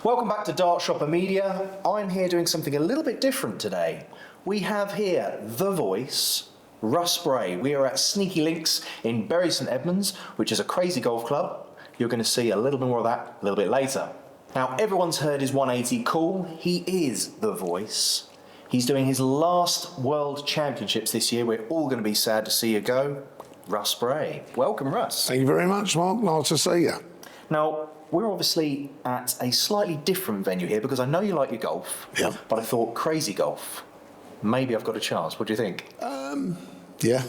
Welcome back to Dartshopper Media. I'm here doing something a little bit different today. We have here the voice, RUSS BRAY. We are at Sneaky Links in Bury St Edmunds, which is a crazy golf club. You're going to see a little bit more of that a little bit later. Now, everyone's heard his 180 call. He is the voice. He's doing his last World Championships this year. We're all going to be sad to see you go. RUSS BRAY. Welcome, Russ. Thank you very much, Mark. Nice to see you. Now, we're obviously at a slightly different venue here because I know you like your golf, but I thought crazy golf. Maybe I've got a chance. What do you think? Yeah.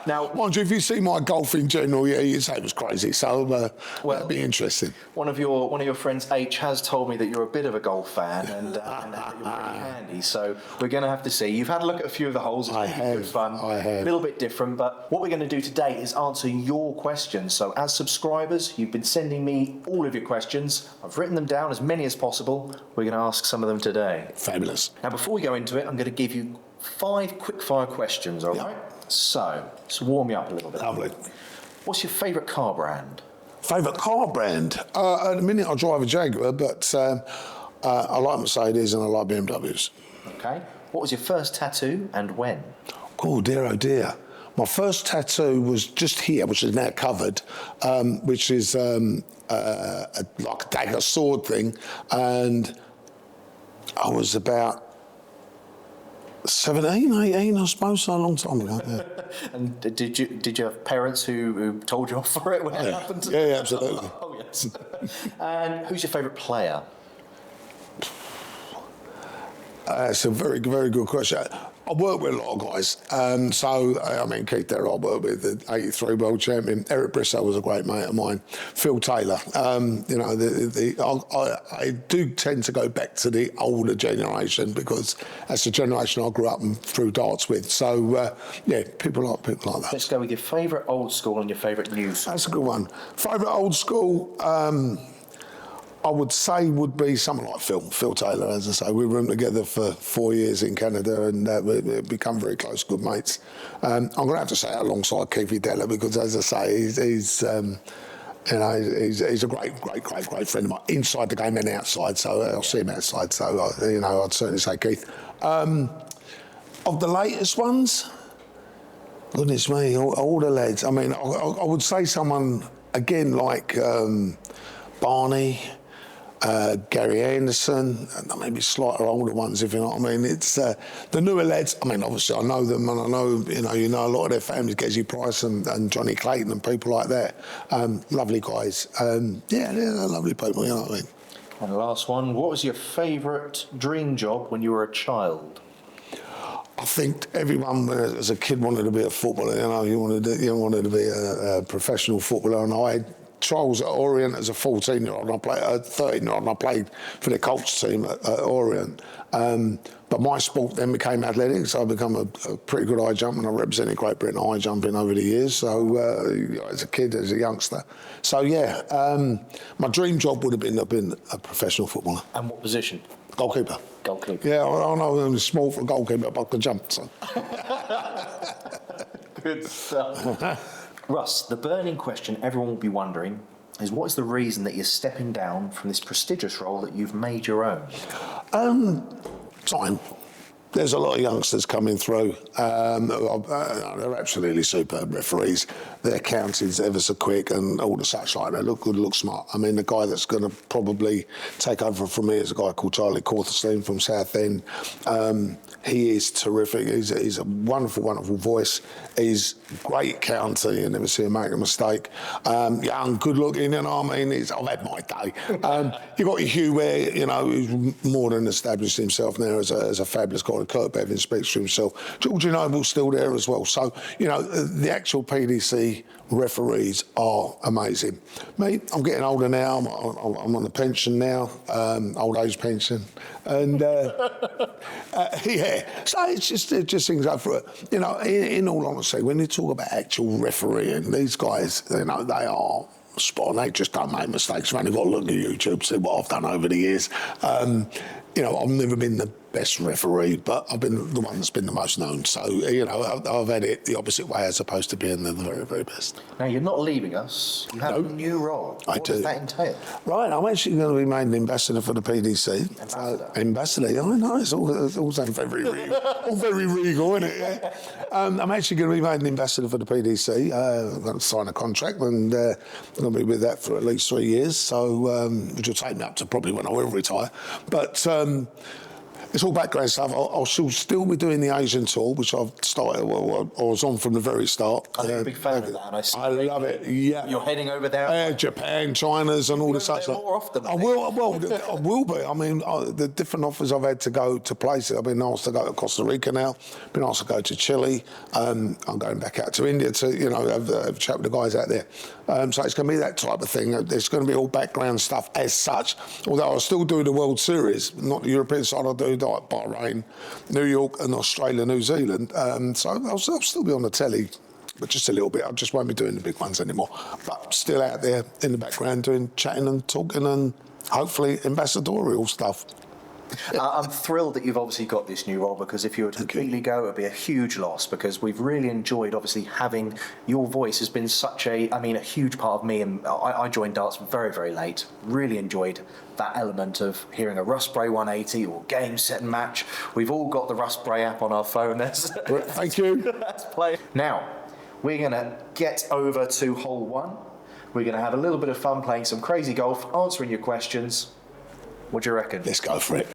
Now, mind you, if you see my golf in general, yeah, you'd say it was crazy. So that'd be interesting. One of your friends, H, has told me that you're a bit of a golf fan and that you're pretty handy. So we're going to have to see. You've had a look at a few of the holes. It's good fun. I have. A little bit different, but what we're going to do today is answer your questions. So as subscribers, you've been sending me all of your questions. I've written them down, as many as possible. We're going to ask some of them today. Fabulous. Now, before we go into it, I'm going to give you 5 quick-fire questions, all right? So, let's warm you up a little bit. Lovely. What's your favourite car brand? Favourite car brand? At the minute, I drive a Jaguar, but I like Mercedes and I like BMWs. Okay. What was your first tattoo and when? Oh, dear, oh, dear. My first tattoo was just here, which is now covered, which is like a dagger sword thing, and I was about 17, 18, I suppose, so a long time ago. Yeah. And did you have parents who told you off for it when it happened? Yeah, absolutely. Oh, yes. And who's your favourite player? That's a very, very good question. I work with a lot of guys. So, I mean, Keith Derrott, I work with the 83 world champion. Eric Brissow was a great mate of mine. Phil Taylor. You know, I do tend to go back to the older generation because that's the generation I grew up and threw darts with. So, yeah, people like that. Let's go with your favourite old school and your favourite new school. That's a good one. Favourite old school, I would say would be someone like Phil Taylor, as I say. We were together for 4 years in Canada and we've become very close, good mates. I'm going to have to say it alongside Keithy Della because, as I say, he's you know, he's a great friend of mine, inside the game and outside, so I'll see him outside. So, you know, I'd certainly say Keith. Of the latest ones, goodness me, all the lads. I mean, I would say someone, again, like Barney, Gary Anderson, and maybe slightly older ones, if you know what I mean. It's the newer lads. I mean, obviously I know them, and I know you know a lot of their families, Gezi Price and Johnny Clayton and people like that. Lovely guys. Yeah, they're lovely people. You know what I mean. And the last one. What was your favourite dream job when you were a child? I think everyone, as a kid, wanted to be a footballer. You know, you wanted to be a professional footballer, and I had trials at Orient as a 14-year-old, and I played a 13-year-old, and I played for the Colts team at Orient. But my sport then became athletics. So I became a pretty good high jumper, and I represented Great Britain high jumping over the years. So as a kid, as a youngster. So yeah, my dream job would have been a professional footballer. And what position? Goalkeeper. Goalkeeper. Yeah, I know I'm small for a goalkeeper, but I can jump. So. Good stuff. Russ, the burning question everyone will be wondering is what is the reason that you're stepping down from this prestigious role that you've made your own? Time. There's a lot of youngsters coming through. They're absolutely superb referees. Their countings ever so quick and all the such like. They look good, look smart. I mean, the guy that's going to probably take over from me is a guy called Charlie Cortherstein from Southend. He is terrific. He's a wonderful, wonderful voice. He's great counter. You never see him make a mistake. Young, good looking, you know what I mean? I've had my day. You got your Hugh Ware, you know, who's more than established himself now as a fabulous guy. Kurt Bevan speaks for himself. Georgie Noble's still there as well. So, you know, the actual PDC referees are amazing. Me, I'm getting older now. I'm on a pension now, old age pension. And, yeah, so it's just things like for it. You know, in all honesty, when you talk about actual refereeing, these guys, you know, they are spot on. They just don't make mistakes. You've only got to look at YouTube, see what I've done over the years. You know, I've never been the best referee, but I've been the one that's been the most known. So, you know, I've had it the opposite way as opposed to being the very, very best. Now, you're not leaving us. You have a new role. What does that entail? Right, I'm actually going to be made an ambassador for the PDC. Ambassador, I know, it's all sounds very regal, isn't it? Yeah. I'm actually going to be made an ambassador for the PDC. I'm going to sign a contract, and I'm going to be with that for at least 3 years, so which will take me up to probably when I will retire. But it's all background stuff. I'll still be doing the Asian tour, which I've started. Well, I was on from the very start. I'm a big fan of that, and I love it. Yeah, you're heading over there. Japan, China's, and all the such. More often. I will. Well, I will be. I mean, the different offers I've had to go to places. I've been asked to go to Costa Rica now. Been asked to go to Chile. I'm going back out to India to, you know, have a chat with the guys out there. So it's going to be that type of thing. It's going to be all background stuff as such. Although I'll still do the World Series, not the European side. I'll do like Bahrain, New York, and Australia, New Zealand. So I'll still be on the telly, but just a little bit. I just won't be doing the big ones anymore. But still out there in the background doing chatting and talking and hopefully ambassadorial stuff. I'm thrilled that you've obviously got this new role, because if you were to completely go, it would be a huge loss, because we've really enjoyed, obviously, having your voice has been such a huge part of me, and I joined darts very, very late. Really enjoyed that element of hearing a RUSS BRAY 180 or game, set and match. We've all got the RUSS BRAY app on our phone. Thank you. Let's play. Now, we're going to get over to hole 1. We're going to have a little bit of fun playing some crazy golf, answering your questions. What do you reckon? Let's go for it.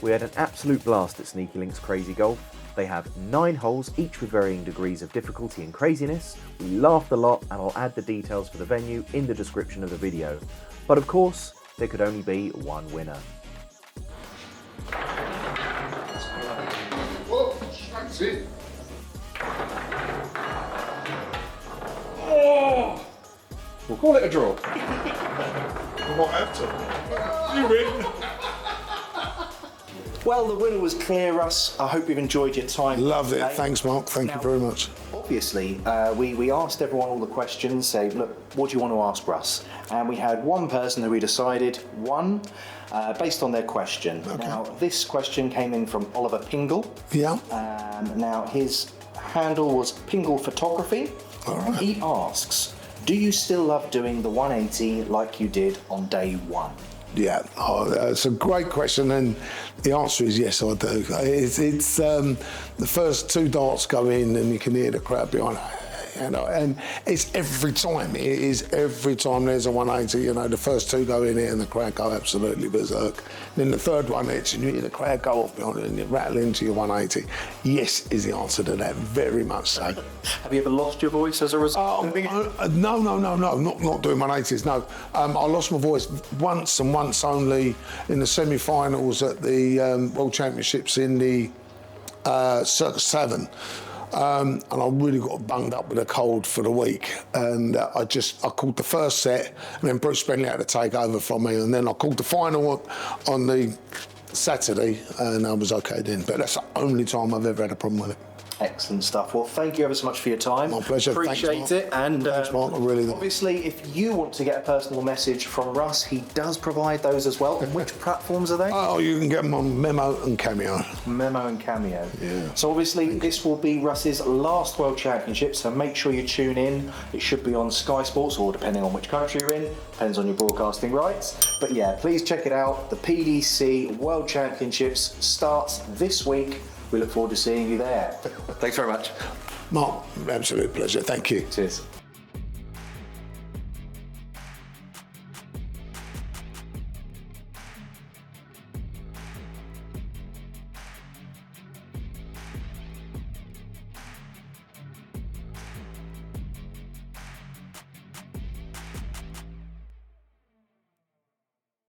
We had an absolute blast at Sneaky Link's Crazy Golf. They have 9 holes, each with varying degrees of difficulty and craziness. We laughed a lot, and I'll add the details for the venue in the description of the video. But of course, there could only be one winner. Whoa, that's it. Oh! We'll call it a draw. We might have to. You win. Well, the winner was clear, Russ. I hope you've enjoyed your time. Loved it. today. Thanks, Mark. Thank you very much. Obviously, we asked everyone all the questions, say, look, what do you want to ask Russ? And we had one person who we decided won based on their question. Okay. Now, this question came in from Oliver Pingle. Yeah. Now, his handle was Pingle Photography. All right. He asks, do you still love doing the 180 like you did on day 1? Yeah, it's a great question, and the answer is yes, I do. It's the first 2 darts go in, and you can hear the crowd behind. You know, and it's every time. It is every time there's a 180. You know, the first 2 go in here, and the crowd go absolutely berserk. Then the third one hits, and you hear the crowd go off behind it, and you rattle into your 180. Yes, is the answer to that. Very much so. Have you ever lost your voice as a result? No, not doing 180s. No, I lost my voice once and once only in the semi-finals at the World Championships in the Circus Tavern. And I really got bunged up with a cold for the week, and I called the first set, and then Bruce Bentley had to take over from me, and then I called the final on the Saturday, and I was okay then. But that's the only time I've ever had a problem with it. Excellent stuff. Well, thank you ever so much for your time. My pleasure. Appreciate Thanks, it. And thanks, Mark. I really do. Obviously, if you want to get a personal message from Russ, he does provide those as well. And which platforms are they? Oh, you can get them on Memo and Cameo. Memo and Cameo. Yeah. So obviously, this will be Russ's last World Championship, so make sure you tune in. It should be on Sky Sports, or depending on which country you're in, depends on your broadcasting rights. But yeah, please check it out. The PDC World Championships starts this week. We look forward to seeing you there. Thanks very much. Mark, absolute pleasure. Thank you. Cheers.